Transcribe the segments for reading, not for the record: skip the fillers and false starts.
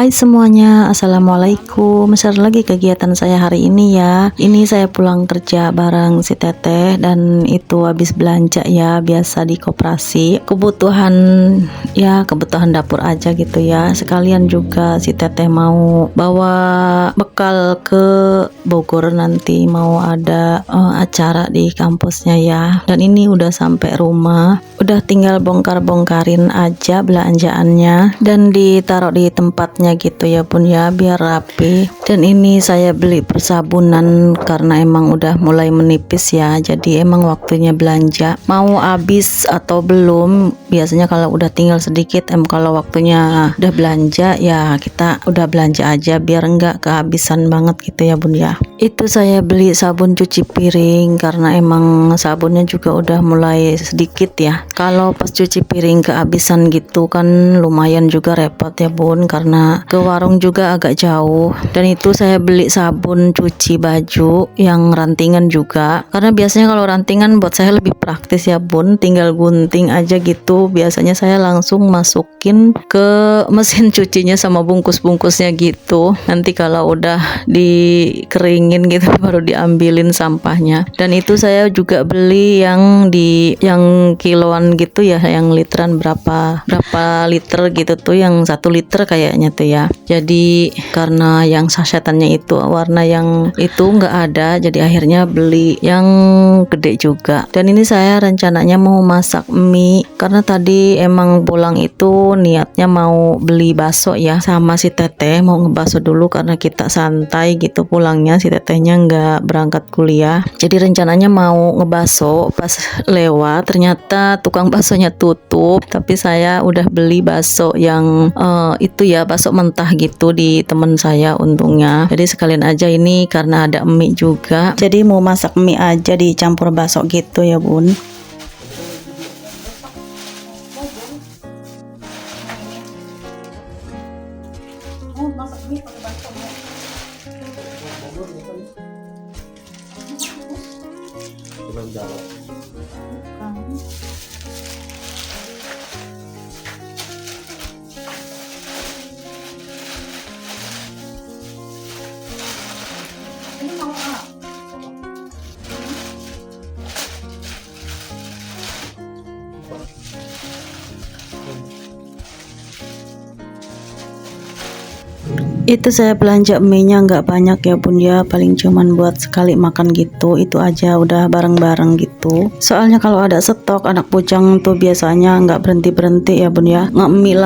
Hai semuanya, assalamualaikum. Share lagi kegiatan saya hari ini ya. Ini saya pulang kerja bareng si Teteh dan itu habis belanja ya, biasa di koperasi. Kebutuhan dapur aja gitu ya. Sekalian juga si Teteh mau bawa bekal ke Bogor, nanti mau ada acara di kampusnya ya. Dan ini udah sampai rumah, udah tinggal bongkar-bongkarin aja belanjaannya dan ditaruh di tempatnya gitu ya Bun ya, biar rapi. Dan ini saya beli persabunan karena emang udah mulai menipis ya, jadi emang waktunya belanja. Mau habis atau belum, biasanya kalau udah tinggal sedikit, kalau waktunya udah belanja ya kita udah belanja aja biar enggak kehabisan banget gitu ya Bun ya. Itu saya beli sabun cuci piring karena emang sabunnya juga udah mulai sedikit ya. Kalau pas cuci piring kehabisan gitu kan lumayan juga repot ya Bun, karena ke warung juga agak jauh. Dan itu saya beli sabun cuci baju yang rantingan juga, karena biasanya kalau rantingan buat saya lebih praktis ya Bun, tinggal gunting aja gitu. Biasanya saya langsung masukin ke mesin cucinya sama bungkus-bungkusnya gitu, nanti kalau udah dikeringin gitu baru diambilin sampahnya. Dan itu saya juga beli yang kiloan gitu ya, yang literan berapa liter gitu tuh, yang 1 liter kayaknya tuh ya. Jadi karena yang sasetannya itu warna yang itu nggak ada, jadi akhirnya beli yang gede juga. Dan ini saya rencananya mau masak mie, karena tadi emang pulang itu niatnya mau beli bakso ya, sama si Teteh mau ngebakso dulu karena kita santai gitu pulangnya, si Tetehnya nggak berangkat kuliah. Jadi rencananya mau ngebakso, pas lewat ternyata tukang baksonya tutup, tapi saya udah beli bakso yang itu ya, bakso mentah gitu di temen saya untungnya. Jadi sekalian aja ini karena ada mie juga, jadi mau masak mie aja dicampur bakso gitu ya Bun. Itu saya belanja mie-nya nggak banyak ya Bun ya, paling cuman buat sekali makan gitu, itu aja udah bareng-bareng gitu. Soalnya kalau ada stok, anak bujang tuh biasanya nggak berhenti-berhenti ya Bun ya, ngemik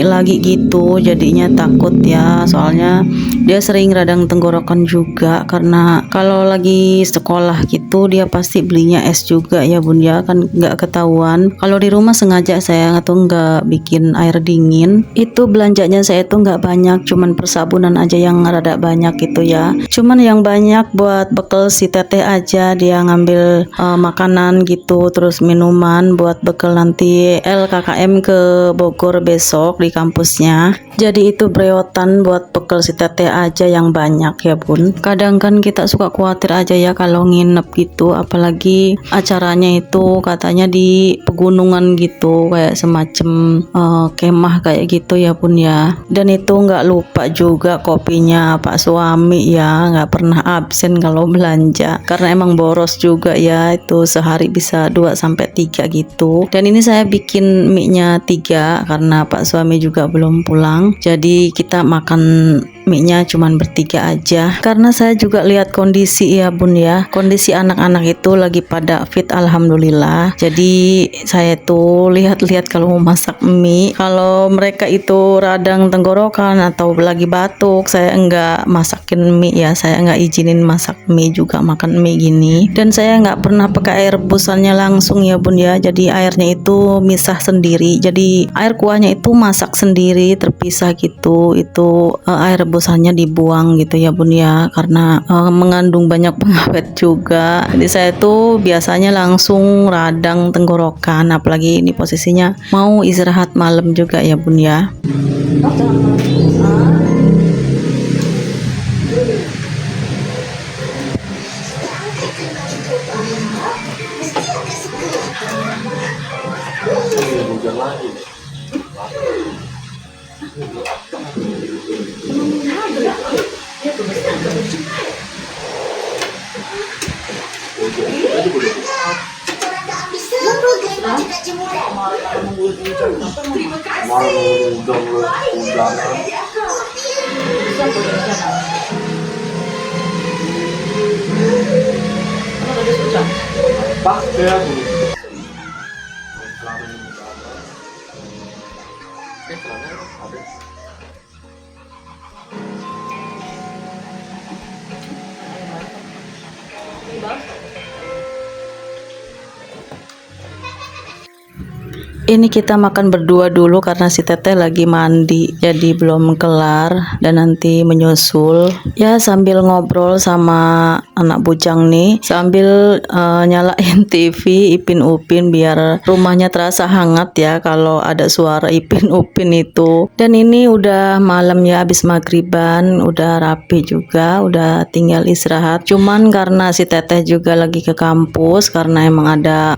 lagi gitu, jadinya takut ya, soalnya dia sering radang tenggorokan juga, karena kalau lagi sekolah gitu dia pasti belinya es juga ya Bun ya, kan nggak ketahuan. Kalau di rumah sengaja saya tuh nggak bikin air dingin. Itu belanjanya saya tuh nggak banyak, cuman persabunan aja yang rada banyak gitu ya, cuman yang banyak buat bekal si Teteh aja, dia ngambil makanan gitu, terus minuman buat bekal nanti LKKM ke Bogor besok di kampusnya. Jadi itu brewotan buat bekal si Teteh aja yang banyak ya Bun. Kadang kan kita suka khawatir aja ya kalau nginep gitu, apalagi acaranya itu katanya di pegunungan gitu, kayak semacam kemah kayak gitu ya Bun ya. Dan itu nggak lupa juga kopinya Pak suami ya, nggak pernah absen kalau belanja, karena emang boros juga ya, itu sehari bisa 2-3 gitu. Dan ini saya bikin mie-nya 3 karena Pak suami juga belum pulang, jadi kita makan mie-nya cuman bertiga aja, karena saya juga lihat kondisi ya Bun ya, kondisi anak-anak itu lagi pada fit alhamdulillah. Jadi saya tuh lihat-lihat kalau mau masak mie, kalau mereka itu radang tenggorokan atau lagi batuk, saya enggak masakin mie ya, saya enggak izinin masak mie juga, makan mie gini. Dan saya enggak pernah pakai air rebusannya langsung ya Bun ya, jadi airnya itu misah sendiri, jadi air kuahnya itu masak sendiri terpisah gitu. Itu air rebusannya dibuang gitu ya Bun ya, karena mengandung banyak pengawet juga. Jadi saya tuh biasanya langsung radang tenggorokan, apalagi ini posisinya mau istirahat malam juga ya Bun ya. Ini kita makan berdua dulu karena si Teteh lagi mandi, jadi belum kelar dan nanti menyusul. Ya sambil ngobrol sama anak bujang nih, sambil nyalain TV Ipin Upin biar rumahnya terasa hangat ya kalau ada suara Ipin Upin itu. Dan ini udah malam ya, habis maghriban, udah rapi juga, udah tinggal istirahat. Cuman karena si Teteh juga lagi ke kampus karena emang ada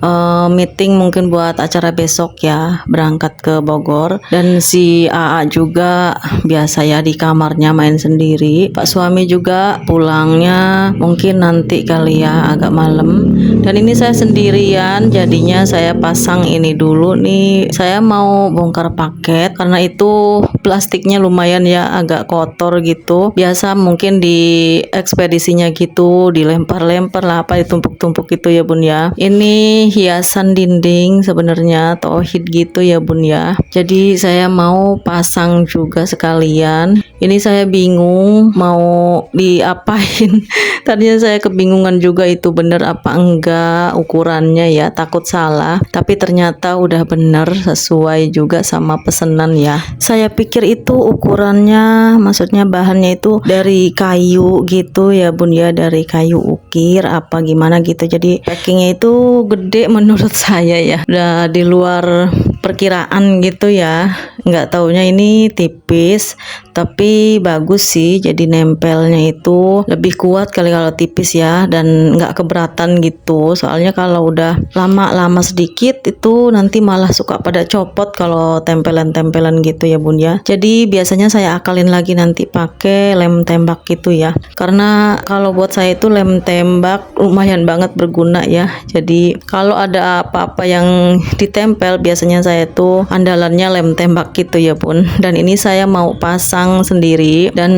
meeting mungkin buat acara besok ya, berangkat ke Bogor. Dan si AA juga biasa ya di kamarnya main sendiri. Pak suami juga pulangnya mungkin nanti kali ya, agak malam. Dan ini saya sendirian, jadinya saya pasang ini dulu nih. Saya mau bongkar paket karena itu plastiknya lumayan ya agak kotor gitu. Biasa mungkin di ekspedisinya gitu dilempar-lempar lah, apa ditumpuk-tumpuk gitu ya Bun ya. Ini hiasan dinding sebenarnya, tauhid gitu ya Bun ya. Jadi saya mau pasang juga sekalian. Ini saya bingung mau diapain. Tadinya saya kebingungan juga itu bener apa enggak ukurannya ya, takut salah. Tapi ternyata udah bener sesuai juga sama pesanan ya. Saya pikir itu ukurannya, maksudnya bahannya itu dari kayu gitu ya Bun ya, dari kayu ukir apa gimana gitu. Jadi packingnya itu gede menurut saya ya, udah di luar perkiraan gitu ya. Nggak taunya ini tipis tapi bagus sih, jadi nempelnya itu lebih kuat kali kalau tipis ya, dan nggak keberatan gitu. Soalnya kalau udah lama-lama sedikit itu nanti malah suka pada copot kalau tempelan-tempelan gitu ya Bun ya. Jadi biasanya saya akalin lagi nanti pakai lem tembak gitu ya, karena kalau buat saya itu lem tembak lumayan banget berguna ya. Jadi kalau ada apa-apa yang ditempel biasanya saya tuh andalannya lem tembak gitu ya Bun. Dan ini saya mau pasang sendiri dan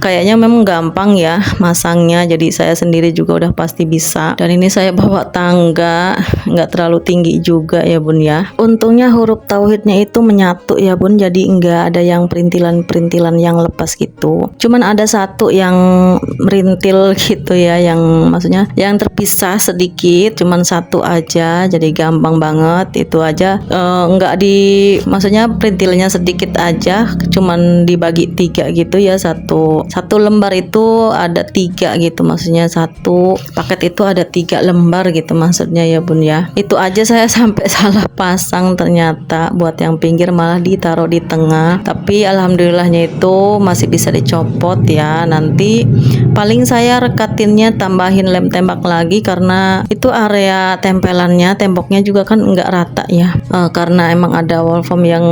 kayaknya memang gampang ya masangnya, jadi saya sendiri juga udah pasti bisa. Dan ini saya bawa tangga, nggak terlalu tinggi juga ya Bun ya. Untungnya huruf tauhidnya itu menyatu ya Bun, jadi nggak ada yang perintilan-perintilan yang lepas gitu. Cuman ada satu yang merintil gitu ya, yang maksudnya yang terpisah sedikit, cuman satu aja, jadi gampang banget. Itu aja nggak maksudnya perintilnya sedikit aja, cuman dibagi 3 gitu ya. Satu lembar itu ada 3 gitu, maksudnya satu paket itu ada 3 lembar gitu maksudnya ya Bun ya. Itu aja saya sampai salah pasang, ternyata buat yang pinggir malah ditaruh di tengah. Tapi alhamdulillahnya itu masih bisa dicopot ya. Nanti paling saya rekatinnya tambahin lem tembak lagi karena itu area tempelannya, temboknya juga kan nggak rata ya, karena emang ada wall foam yang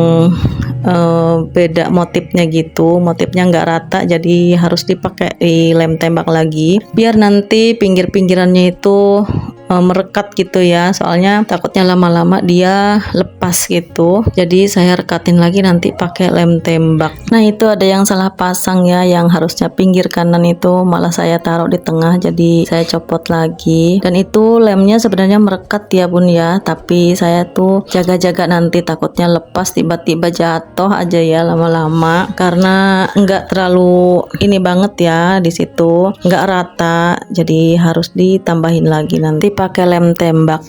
beda motifnya gitu, motifnya nggak rata, jadi harus dipakai di lem tembak lagi biar nanti pinggir-pinggirannya itu merekat gitu ya. Soalnya takutnya lama-lama dia lepas gitu, jadi saya rekatin lagi nanti pakai lem tembak. Nah itu ada yang salah pasang ya, yang harusnya pinggir kanan itu malah saya taruh di tengah, jadi saya copot lagi. Dan itu lemnya sebenarnya merekat ya Bun ya, tapi saya tuh jaga-jaga nanti takutnya lepas tiba-tiba jatuh aja ya lama-lama, karena nggak terlalu ini banget ya, di situ nggak rata, jadi harus ditambahin lagi nanti pakai lem tembak.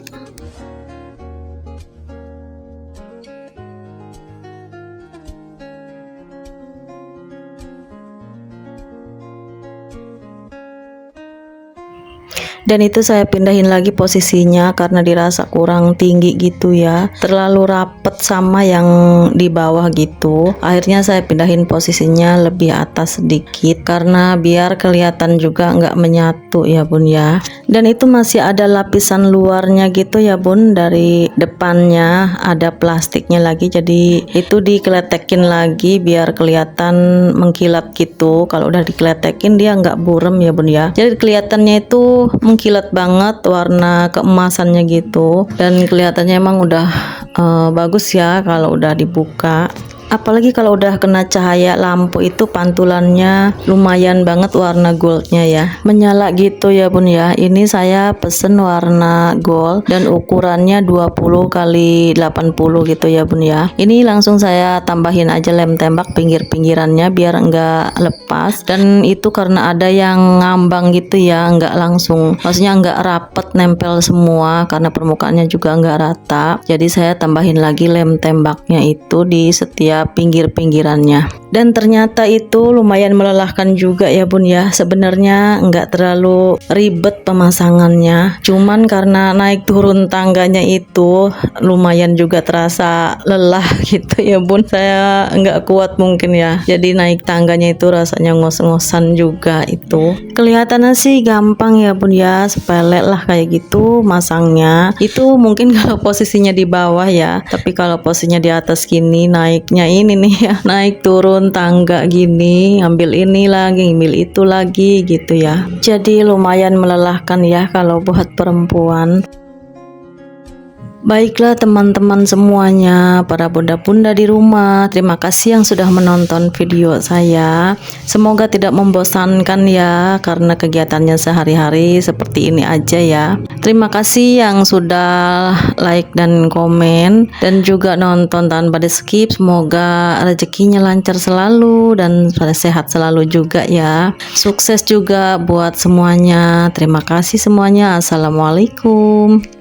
Dan itu saya pindahin lagi posisinya karena dirasa kurang tinggi gitu ya, terlalu rapet sama yang di bawah gitu. Akhirnya saya pindahin posisinya lebih atas sedikit karena biar kelihatan juga nggak menyatu ya Bun ya. Dan itu masih ada lapisan luarnya gitu ya bun, dari depannya ada plastiknya lagi, jadi itu dikeletekin lagi biar kelihatan mengkilat gitu. Kalau udah dikeletekin dia nggak burem ya bun ya, jadi kelihatannya itu mengkilat banget warna keemasannya gitu, dan kelihatannya emang udah bagus ya kalau udah dibuka. Apalagi kalau udah kena cahaya lampu itu pantulannya lumayan banget warna goldnya ya, menyala gitu ya bun ya. Ini saya pesen warna gold dan ukurannya 20 kali 80 gitu ya bun ya. Ini langsung saya tambahin aja lem tembak pinggir-pinggirannya biar enggak lepas, dan itu karena ada yang ngambang gitu ya, enggak langsung, maksudnya enggak rapet nempel semua karena permukaannya juga enggak rata. Jadi saya tambahin lagi lem tembaknya itu di setiap pinggir-pinggirannya, dan ternyata itu lumayan melelahkan juga ya bun ya. Sebenarnya nggak terlalu ribet pemasangannya, cuman karena naik turun tangganya itu lumayan juga terasa lelah gitu ya bun. Saya nggak kuat mungkin ya, jadi naik tangganya itu rasanya ngos-ngosan juga. Itu kelihatannya sih gampang ya bun ya, sepele lah kayak gitu masangnya. Itu mungkin kalau posisinya di bawah ya, tapi kalau posisinya di atas gini, naiknya ini nih ya, naik turun tangga gini, ngambil ini lagi, ngambil itu lagi gitu ya. Jadi lumayan melelahkan ya kalau buat perempuan. Baiklah teman-teman semuanya, para bunda-bunda di rumah, terima kasih yang sudah menonton video saya. Semoga tidak membosankan ya, karena kegiatannya sehari-hari seperti ini aja ya. Terima kasih yang sudah like dan komen, dan juga nonton tanpa di skip. Semoga rezekinya lancar selalu dan sehat selalu juga ya. Sukses juga buat semuanya. Terima kasih semuanya. Assalamualaikum.